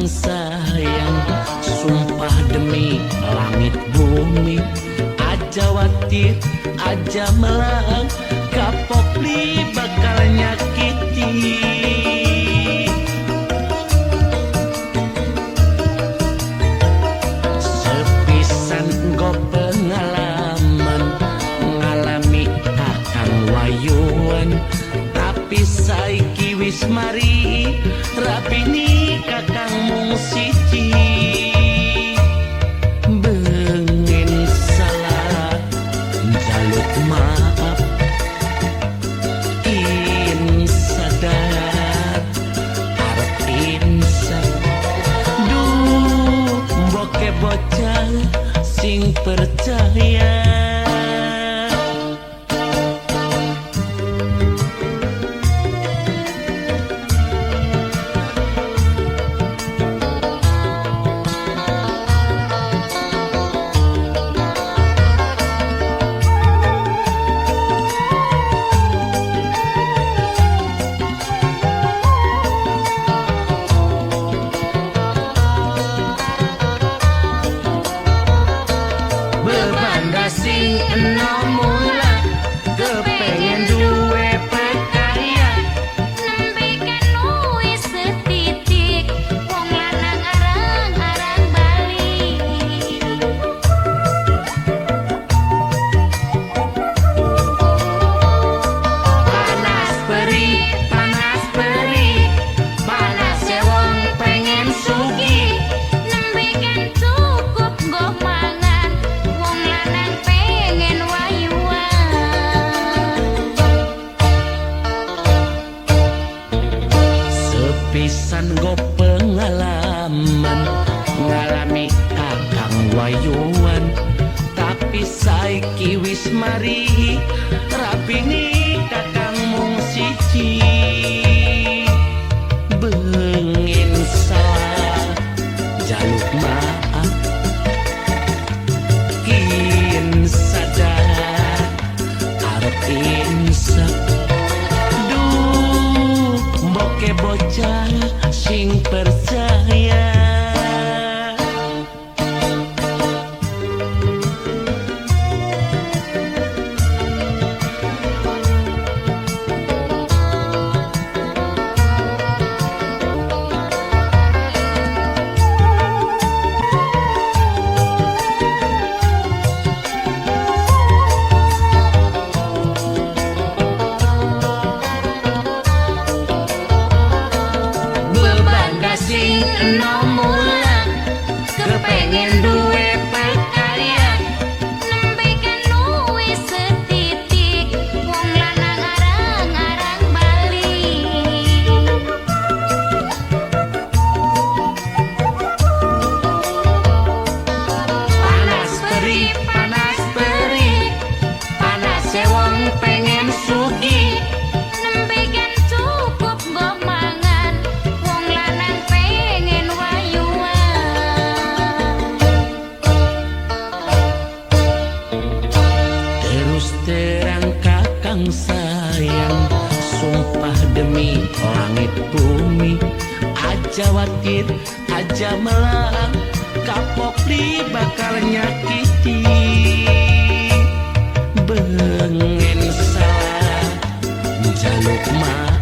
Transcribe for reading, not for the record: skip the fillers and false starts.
sayang, sumpah demi langit bumi, aja watir, aja melang, kapok li bakal nyakiti. Sepisan go pengalaman ngalami akang wayuan, tapi saiki wis mari rapi ni kakang mung siji. Bengen salah jaluk maaf, sadar arep insaf. Duh boke bocah sing percaya. Sing enom mula kepengen duwe perkaya, nembe kan wis setitik wong lanang arang-arang bali. Panas perih, panas ya wong pengen sugih. Nembe kan cukup go mangan wong lanang pengen wayuan. Sepisan go pengalaman ngalami akang wayuan, tapi saiki wis mari rapi ni kakang mung siji. Bengen salah jaluk maaf, sadar arep insaf. Duh boke bocah sing percaya. Sing enom mula kepengen duwe perkaya, Nembe kan wis setitik wong lanang arang-arang bali. panas perih, panas ya wong pengen sugih. Nembe kan cukup go mangan wong lanang pengen wayuan. Terus terang kakang sayang, sumpah demi langit bumi, aja watir, aja melang, kapok li bakal nyakiti. Bengen salah jaluk maaf,